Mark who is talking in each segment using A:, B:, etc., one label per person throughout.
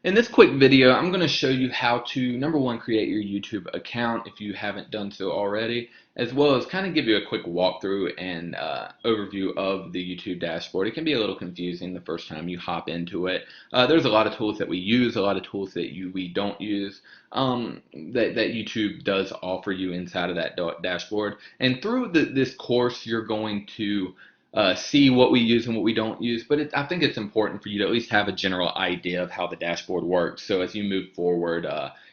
A: In this quick video, I'm going to show you how to, number one, create your YouTube account if you haven't done so already, as well as kind of give you a quick walkthrough and overview of the YouTube dashboard. It can be a little confusing the first time you hop into it. There's a lot of tools that we use, a lot of tools that we don't use, that YouTube does offer you inside of that dashboard. And through this course, you're going to see what we use and what we don't use, but I think it's important for you to at least have a general idea of how the dashboard works. So as you move forward,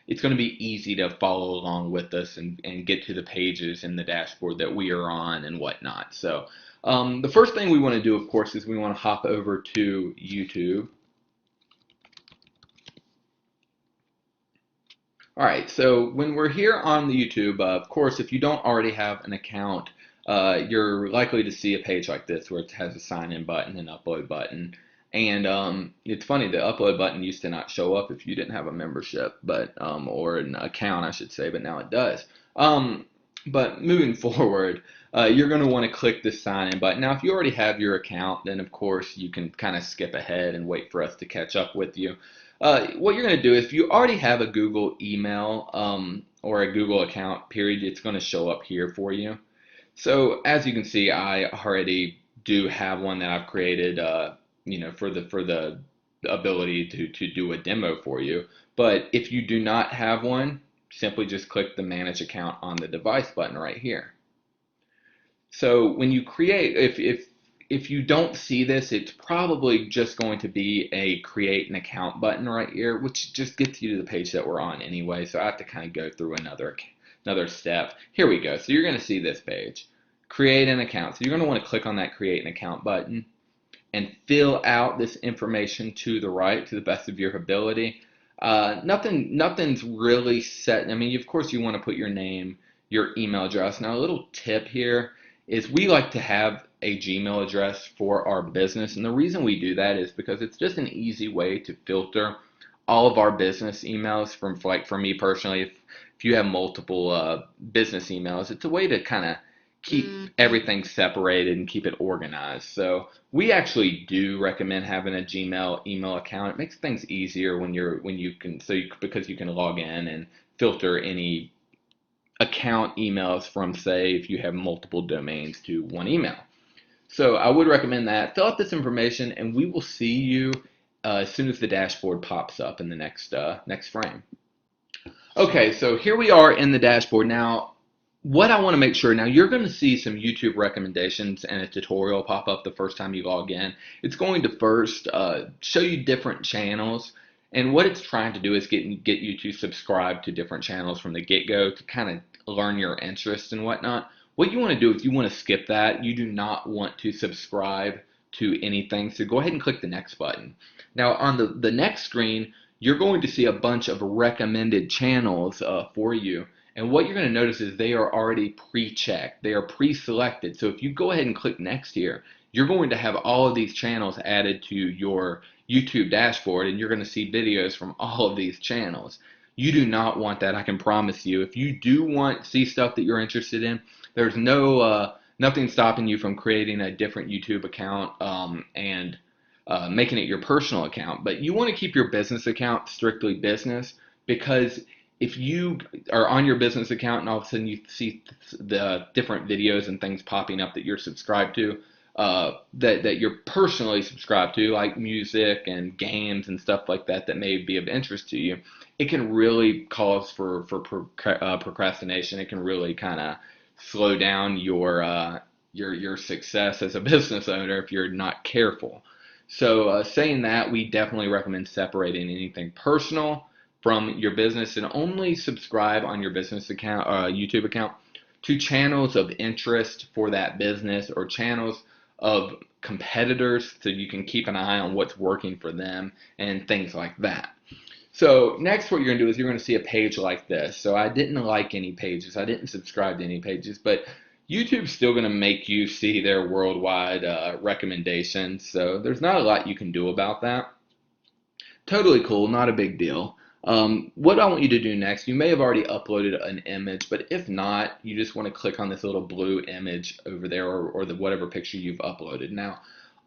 A: it's going to be easy to follow along with us and get to the pages in the dashboard that we are on and whatnot. So the first thing we want to do, of course, is we want to hop over to YouTube. All right, so when we're here on the YouTube, of course, if you don't already have an account, you're likely to see a page like this where it has a sign in button and upload button. And it's funny, the upload button used to not show up if you didn't have a membership, but or an account, I should say, but now it does. But moving forward, you're going to want to click the sign in button. Now, if you already have your account, then of course you can kind of skip ahead and wait for us to catch up with you. What you're going to do is if you already have a Google email or a Google account, period, it's going to show up here for you. So as you can see, I already do have one that I've created, for the ability to do a demo for you. But if you do not have one, simply just click the Manage Account on the device button right here. So when you create, if you don't see this, it's probably just going to be a Create an Account button right here, which just gets you to the page that we're on anyway. So I have to kind of go through another step. Here we go. So you're going to see this page, Create an Account. So you're going to want to click on that Create an Account button and fill out this information to the right, to the best of your ability. Nothing's really set. I mean, of course, you want to put your name, your email address. Now, a little tip here is we like to have a Gmail address for our business, and the reason we do that is because it's just an easy way to filter all of our business emails from, like, for me personally, if you have multiple business emails, it's a way to kind of keep everything separated and keep it organized. So we actually do recommend having a Gmail email account. It makes things easier because you can log in and filter any account emails from, say, if you have multiple domains, to one email. So I would recommend that. Fill out this information, and we will see you as soon as the dashboard pops up in the next frame. Okay, so here we are in the dashboard now. What I want to make sure, now you're going to see some YouTube recommendations and a tutorial pop up the first time you log in. It's going to first show you different channels, and what it's trying to do is get you to subscribe to different channels from the get-go to kind of learn your interests and whatnot. What you want to do is you want to skip that. You do not want to subscribe to anything, so go ahead and click the next button. Now on the next screen, you're going to see a bunch of recommended channels for you. And what you're going to notice is they are already pre-checked. They are pre-selected. So if you go ahead and click next here, you're going to have all of these channels added to your YouTube dashboard, and you're going to see videos from all of these channels. You do not want that, I can promise you. If you do want to see stuff that you're interested in, there's nothing stopping you from creating a different YouTube account and making it your personal account. But you want to keep your business account strictly business, because if you are on your business account and all of a sudden you see the different videos and things popping up that you're subscribed to, that you're personally subscribed to, like music and games and stuff like that may be of interest to you, it can really cause for procrastination. It can really kind of slow down your success as a business owner if you're not careful. So saying that, we definitely recommend separating anything personal from your business, and only subscribe on your business account, YouTube account, to channels of interest for that business or channels of competitors, so you can keep an eye on what's working for them and things like that. So next, what you're going to do is you're going to see a page like this. So I didn't like any pages. I didn't subscribe to any pages, but YouTube's still going to make you see their worldwide recommendations. So there's not a lot you can do about that. Totally cool, not a big deal. What I want you to do next, you may have already uploaded an image, but if not, you just want to click on this little blue image over there, or whatever picture you've uploaded. Now,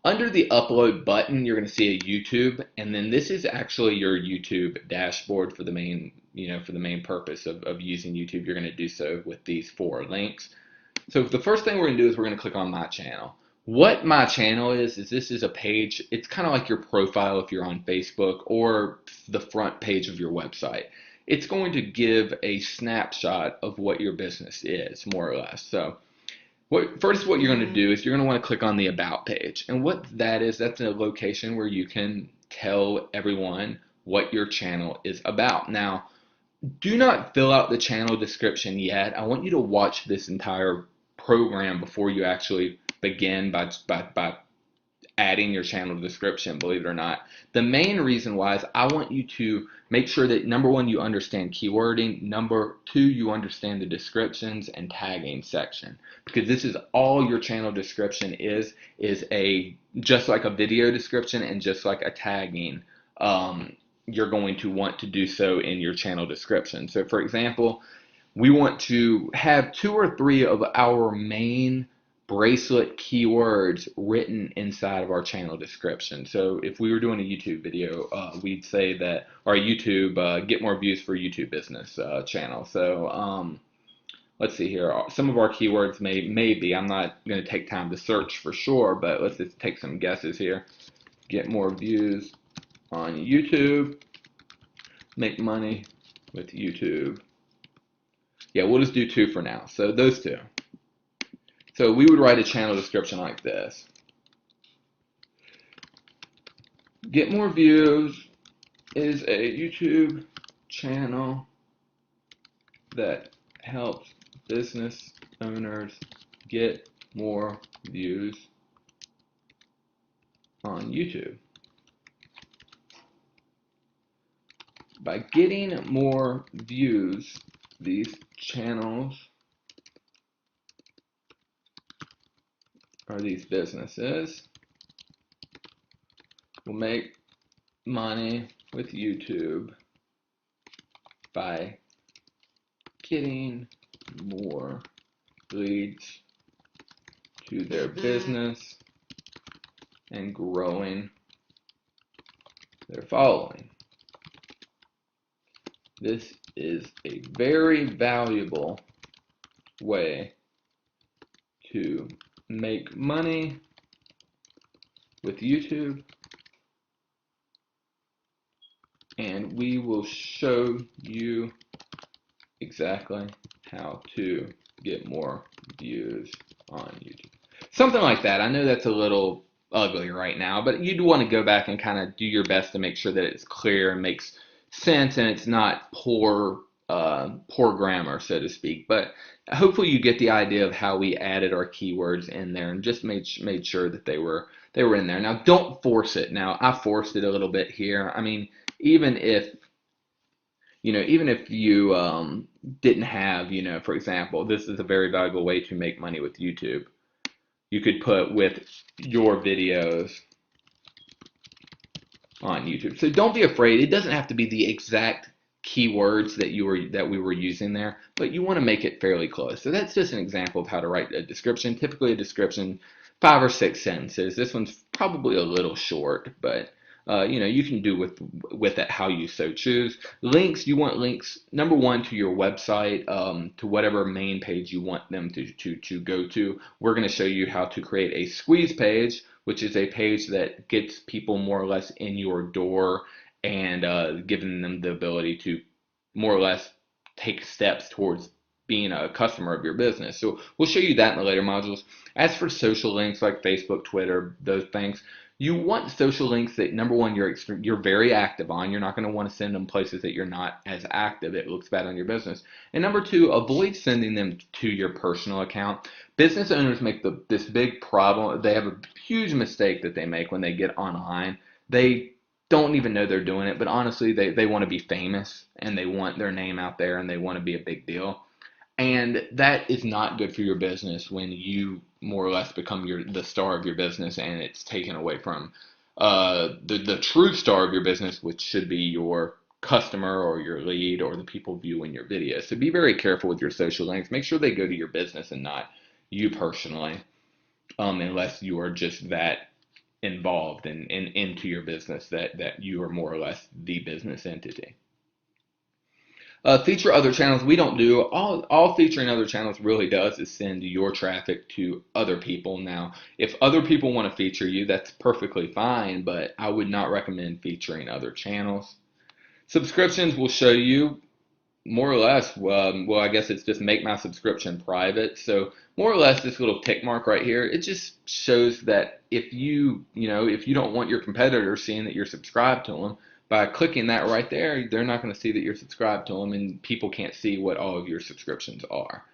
A: Under the upload button, you're going to see a YouTube, and then this is actually your YouTube dashboard for the main, for the main purpose of using YouTube. You're going to do so with these 4 links. So the first thing we're going to do is we're going to click on My Channel. What My Channel is this is a page. It's kind of like your profile if you're on Facebook or the front page of your website. It's going to give a snapshot of what your business is, more or less. So what you're going to do is you're going to want to click on the About page. And what that is, that's a location where you can tell everyone what your channel is about. Now, do not fill out the channel description yet. I want you to watch this entire program before you actually begin by adding your channel description, believe it or not. The main reason why is I want you to make sure that number 1, you understand keywording, number 2, you understand the descriptions and tagging section, because this is all your channel description is a just like a video description and just like a tagging. You're going to want to do so in your channel description. So for example, we want to have 2 or 3 of our main bracelet keywords written inside of our channel description. So if we were doing a YouTube video, we'd say that our YouTube, get more views for YouTube business channel. So let's see here. Some of our keywords may be, I'm not going to take time to search for sure, but let's just take some guesses here. Get more views on YouTube, make money with YouTube. Yeah, we'll just do 2 for now. So those 2. So we would write a channel description like this. Get More Views is a YouTube channel that helps business owners get more views on YouTube. By getting more views, these channels or these businesses will make money with YouTube by getting more leads to their business and growing their following. This is a very valuable way to make money with YouTube, and we will show you exactly how to get more views on YouTube. Something like that. I know that's a little ugly right now, but you'd want to go back and kind of do your best to make sure that it's clear and makes sense and it's not poor grammar, so to speak. But hopefully you get the idea of how we added our keywords in there and just made sure that they were in there. Now don't force it. Now I forced it a little bit here. I mean, even if you didn't have, for example, this is a very valuable way to make money with YouTube. You could put with your videos on YouTube. So don't be afraid. It doesn't have to be the exact keywords that we were using there, but you want to make it fairly close. So that's just an example of how to write a description. Typically a description, 5 or 6 sentences. This one's probably a little short, but you can do with it how you so choose. Links, you want links, number 1, to your website, to whatever main page you want them to go to. We're going to show you how to create a squeeze page, which is a page that gets people more or less in your door and giving them the ability to more or less take steps towards being a customer of your business. So we'll show you that in the later modules. As for social links like Facebook, Twitter, those things, you want social links that, number 1, you're very active on. You're not going to want to send them places that you're not as active. It looks bad on your business. And number 2, avoid sending them to your personal account. Business owners make this big problem. They have a huge mistake that they make when they get online. They don't even know they're doing it, but honestly, they want to be famous and they want their name out there and they want to be a big deal. And that is not good for your business when you more or less become the star of your business and it's taken away from the true star of your business, which should be your customer or your lead or the people viewing your video. So be very careful with your social links. Make sure they go to your business and not you personally, unless you are just that involved and into your business, that you are more or less the business entity. Feature other channels. We don't do all featuring other channels really does is send your traffic to other people. Now, if other people want to feature you, that's perfectly fine, but I would not recommend featuring other channels. Subscriptions will show you more or less, well, I guess it's just make my subscription private. So more or less this little tick mark right here, it just shows that if if you don't want your competitors seeing that you're subscribed to them, by clicking that right there, they're not going to see that you're subscribed to them, and people can't see what all of your subscriptions are.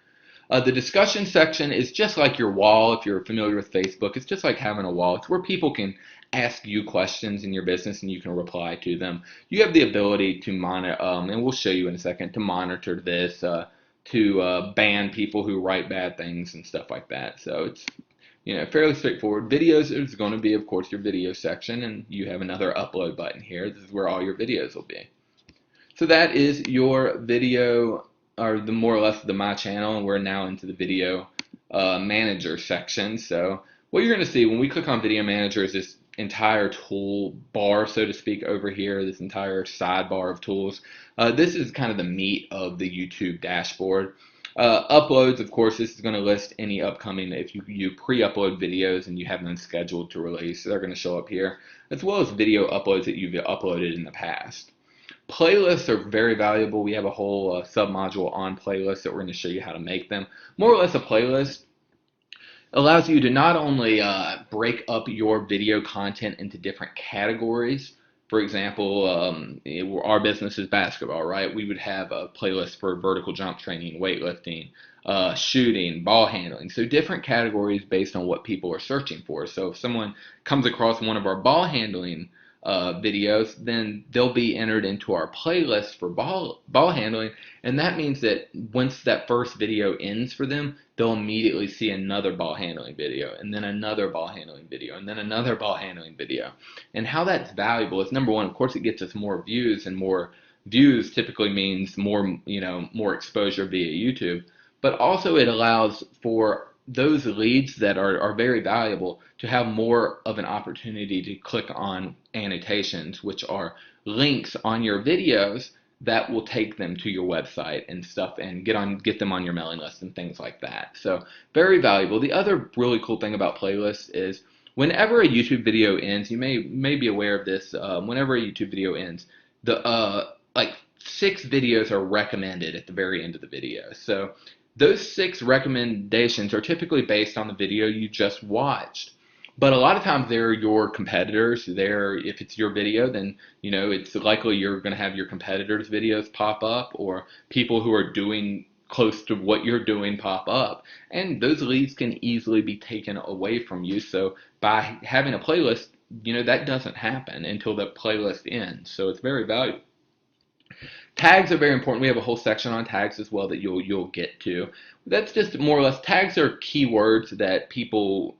A: The discussion section is just like your wall. If you're familiar with Facebook, it's just like having a wall. It's where people can ask you questions in your business and you can reply to them. You have the ability to monitor, and we'll show you in a second, to monitor this, to ban people who write bad things and stuff like that. So it's fairly straightforward. Videos is going to be, of course, your video section, and you have another upload button here. This is where all your videos will be. So that is your video, or the more or less the my channel, and we're now into the video manager section. So what you're going to see when we click on video manager is this entire tool bar, so to speak, over here, this entire sidebar of tools. This is kind of the meat of the YouTube dashboard. Uploads, of course, this is going to list any upcoming, if you pre-upload videos and you have them scheduled to release, they're going to show up here, as well as video uploads that you've uploaded in the past. Playlists are very valuable. We have a whole sub-module on playlists that we're going to show you how to make them. More or less, a playlist allows you to not only break up your video content into different categories. For example, our business is basketball, right? We would have a playlist for vertical jump training, weightlifting, shooting, ball handling. So different categories based on what people are searching for. So if someone comes across one of our ball handling videos, then they'll be entered into our playlist for ball handling, and that means that once that first video ends for them, they'll immediately see another ball handling video, and then another ball handling video, and then another ball handling video. And how that's valuable is, number one, of course, it gets us more views, and more views typically means more exposure via YouTube, but also it allows for those leads that are very valuable to have more of an opportunity to click on annotations, which are links on your videos that will take them to your website and stuff, and get them on your mailing list and things like that. So very valuable. The other really cool thing about playlists is whenever a YouTube video ends, you may be aware of this, whenever a YouTube video ends, the like 6 videos are recommended at the very end of the video. So those 6 recommendations are typically based on the video you just watched. But a lot of times they're your competitors. If it's your video, then it's likely you're going to have your competitors' videos pop up, or people who are doing close to what you're doing pop up. And those leads can easily be taken away from you. So by having a playlist, that doesn't happen until the playlist ends. So it's very valuable. Tags are very important. We have a whole section on tags as well that you'll get to. That's just more or less, tags are keywords that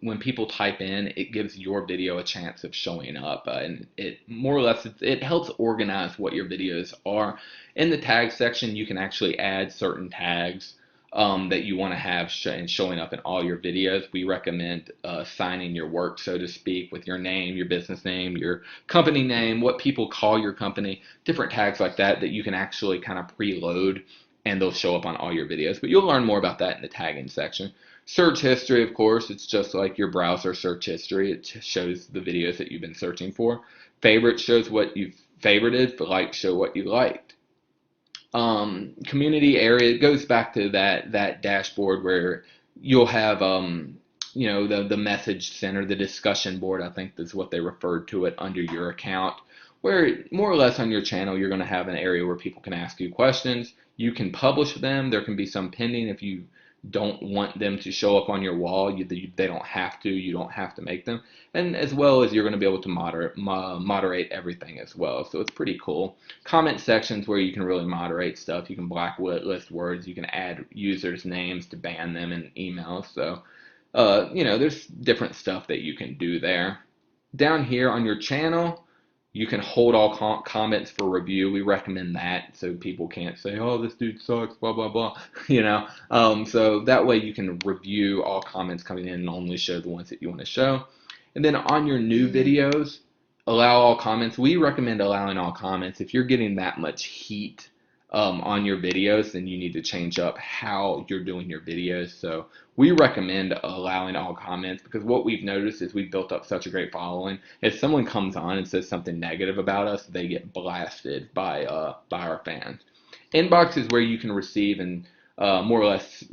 A: when people type in, it gives your video a chance of showing up, and it more or less it helps organize what your videos are. In the tag section, you can actually add certain tags that you want to have showing up in all your videos. We recommend signing your work, so to speak, with your name, your business name, your company name, what people call your company, different tags like that you can actually kind of preload, and they'll show up on all your videos. But you'll learn more about that in the tagging section. Search history, of course, it's just like your browser search history. It shows the videos that you've been searching for. Favorite shows what you've favorited. Like show what you liked. Community area, it goes back to that dashboard where you'll have the message center, the discussion board, I think that's what they referred to it, under your account, where more or less on your channel you're going to have an area where people can ask you questions. You can publish them. There can be some pending if you don't want them to show up on your wall. They don't have to. You don't have to make them. And as well as you're going to be able to moderate everything as well. So it's pretty cool. Comment sections where you can really moderate stuff. You can blacklist words. You can add users' names to ban them in emails. So, there's different stuff that you can do there. Down here on your channel, you can hold all comments for review. We recommend that so people can't say, oh, this dude sucks, blah, blah, blah, So that way you can review all comments coming in and only show the ones that you want to show. And then on your new videos, allow all comments. We recommend allowing all comments. If you're getting that much heat on your videos, then you need to change up how you're doing your videos. So we recommend allowing all comments, because what we've noticed is we've built up such a great following. If someone comes on and says something negative about us, they get blasted by our fans. Inbox is where you can receive, and more or less,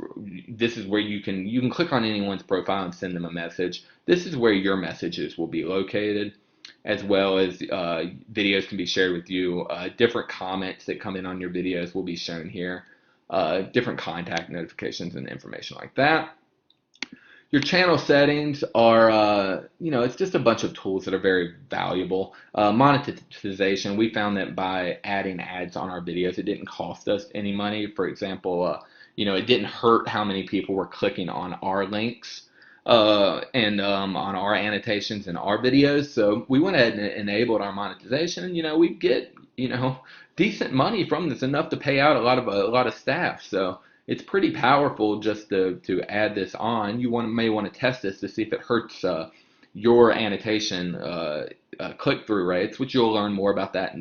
A: this is where you can click on anyone's profile and send them a message. This is where your messages will be located, as well as videos can be shared with you. Different comments that come in on your videos will be shown here. Different contact notifications and information like that. Your channel settings are, it's just a bunch of tools that are very valuable. Monetization, we found that by adding ads on our videos, it didn't cost us any money. For example, it didn't hurt how many people were clicking on our links and on our annotations in our videos. So we went ahead and enabled our monetization, and we get decent money from this, enough to pay out a lot of staff. So it's pretty powerful just to add this on. You may want to test this to see if it hurts your annotation click-through rates, which you'll learn more about that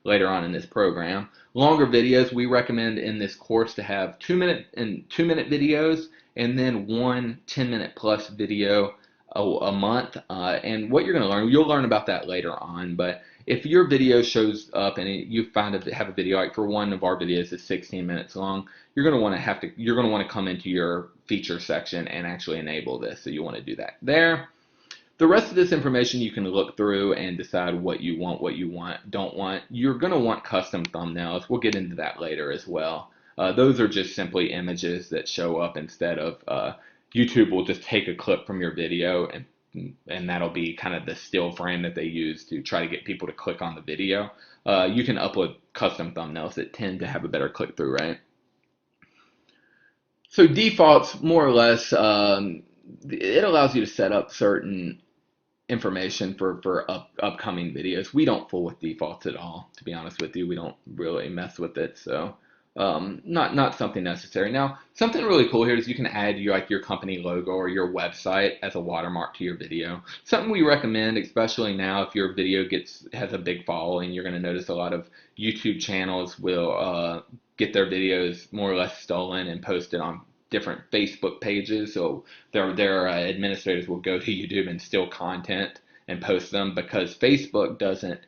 A: later on in this program. Longer videos, we recommend in this course to have 2-minute videos, and then one 10-minute plus video a month. And what you're going to learn, you'll learn about that later on, but if your video shows up and you find have a video, like for one of our videos is 16 minutes long, you're going to want to come into your feature section and actually enable this. So you want to do that there. The rest of this information you can look through and decide what you want, don't want. You're going to want custom thumbnails. We'll get into that later as well. Those are just simply images that show up instead of YouTube will just take a clip from your video, and that'll be kind of the still frame that they use to try to get people to click on the video. You can upload custom thumbnails that tend to have a better click-through rate. So defaults, more or less, it allows you to set up certain information for upcoming videos. We don't fool with defaults at all, to be honest with you. We don't really mess with it, so not something necessary. Now, something really cool here is you can add your company logo or your website as a watermark to your video. Something we recommend, especially now if your video has a big following. You're going to notice a lot of YouTube channels will get their videos more or less stolen and posted on different Facebook pages. So their administrators will go to YouTube and steal content and post them, because Facebook doesn't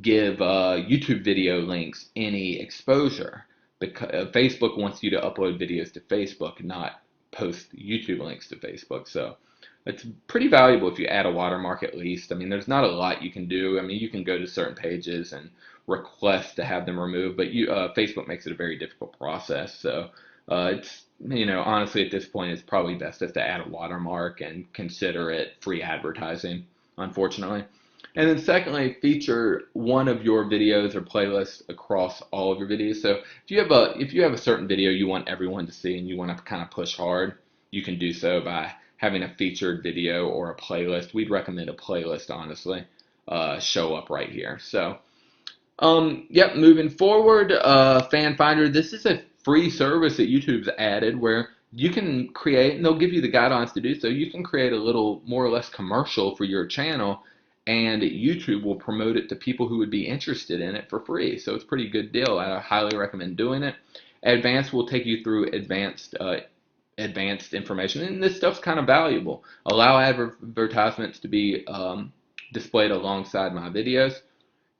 A: give YouTube video links any exposure. Because Facebook wants you to upload videos to Facebook, not post YouTube links to Facebook. So it's pretty valuable if you add a watermark at least. I mean, there's not a lot you can do. I mean, you can go to certain pages and request to have them removed, but Facebook makes it a very difficult process. So it's, honestly at this point, it's probably best just to add a watermark and consider it free advertising, unfortunately. And then secondly, feature one of your videos or playlists across all of your videos. So if you have a certain video you want everyone to see and you want to kind of push hard, you can do so by having a featured video or a playlist. We'd recommend a playlist, honestly, show up right here. So yep, moving forward, Fan Finder. This is a free service that YouTube's added where you can create, and they'll give you the guidelines to do so. You can create a little more or less commercial for your channel, and YouTube will promote it to people who would be interested in it for free. So it's a pretty good deal. I highly recommend doing it. Advanced will take you through advanced information, and this stuff's kind of valuable. Allow advertisements to be displayed alongside my videos.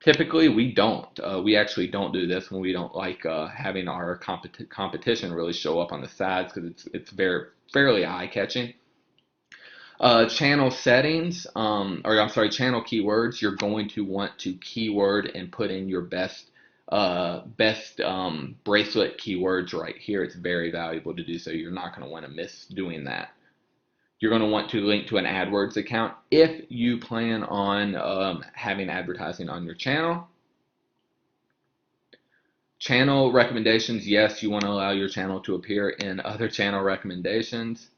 A: Typically, we don't. We actually don't do this when we don't like having our competition really show up on the sides, because it's fairly eye-catching. Channel settings, or I'm sorry, channel keywords. You're going to want to keyword and put in your best bracelet keywords right here. It's very valuable to do so. You're not going to want to miss doing that. You're going to want to link to an AdWords account if you plan on having advertising on your channel. Channel recommendations, yes, you want to allow your channel to appear in other channel recommendations.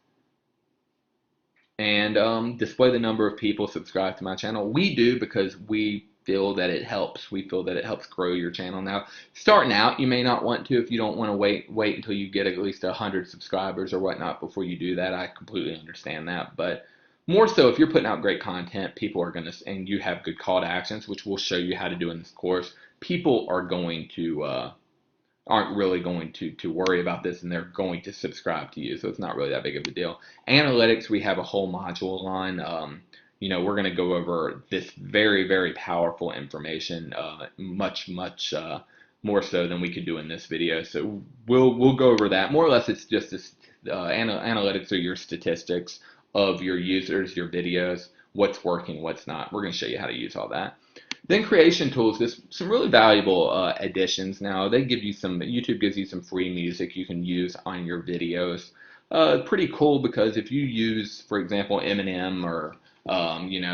A: And display the number of people subscribed to my channel. We do, because we feel that it helps. We feel that it helps grow your channel. Now, starting out, you may not want to if you don't want to wait until you get at least 100 subscribers or whatnot before you do that. I completely understand that, but more so if you're putting out great content, people are going to, and you have good call to actions, which we'll show you how to do in this course, people are going to, aren't really going to worry about this, and they're going to subscribe to you. So it's not really that big of a deal. Analytics, we have a whole module on. We're going to go over this very, very powerful information, much more so than we could do in this video. So we'll go over that. More or less, it's just this, analytics are your statistics of your users, your videos, what's working, what's not. We're going to show you how to use all that. Then creation tools, there's some really valuable additions now. YouTube gives you some free music you can use on your videos. Pretty cool because if you use, for example, Eminem or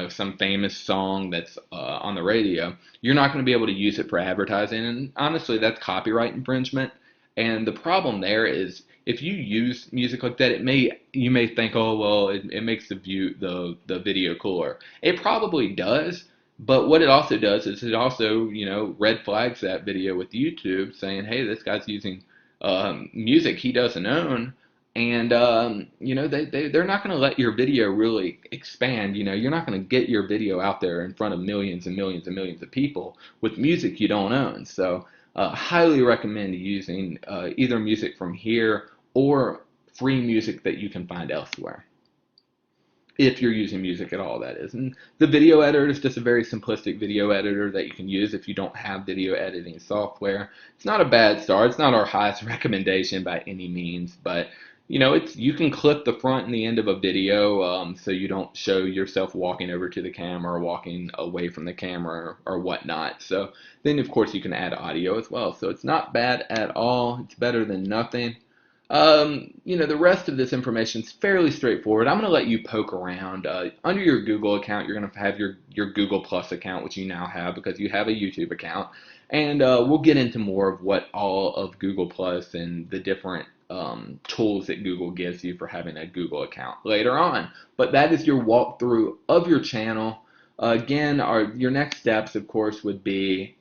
A: some famous song that's on the radio, you're not going to be able to use it for advertising. And honestly, that's copyright infringement. And the problem there is if you use music like that, you may think, oh well, it makes the video cooler. It probably does, but what it also does is it also, red flags that video with YouTube saying, hey, this guy's using music he doesn't own. And, they're not going to let your video really expand. You're not going to get your video out there in front of millions and millions and millions of people with music you don't own. So, highly recommend using either music from here or free music that you can find elsewhere, if you're using music at all, that is. And the video editor is just a very simplistic video editor that you can use if you don't have video editing software. It's not a bad start. It's not our highest recommendation by any means, but you can clip the front and the end of a video, so you don't show yourself walking over to the camera or walking away from the camera or whatnot. So then, of course, you can add audio as well. So it's not bad at all. It's better than nothing. The rest of this information is fairly straightforward. I'm going to let you poke around. Under your Google account, you're going to have your Google Plus account, which you now have because you have a YouTube account. And we'll get into more of what all of Google Plus and the different tools that Google gives you for having a Google account later on. But that is your walkthrough of your channel. Again, your next steps, of course, would be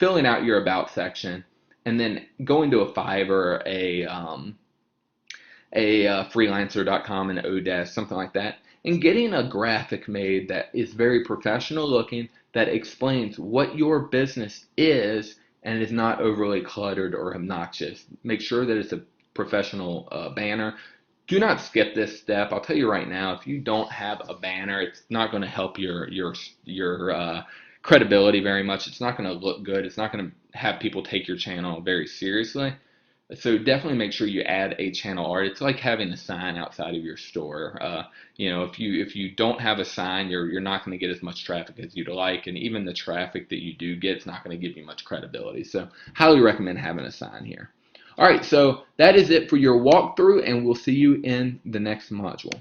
A: filling out your About section, and then going to a Fiverr, freelancer.com, and Odesk, something like that, and getting a graphic made that is very professional looking, that explains what your business is and is not overly cluttered or obnoxious. Make sure that it's a professional banner. Do not skip this step. I'll tell you right now, if you don't have a banner, it's not going to help your credibility very much. It's not going to look good. It's not going to have people take your channel very seriously. So definitely make sure you add a channel art. It's like having a sign outside of your store. If you don't have a sign, you're not going to get as much traffic as you'd like, and even the traffic that you do get, it's not going to give you much credibility. So highly recommend having a sign here. All right, so that is it for your walkthrough, and we'll see you in the next module.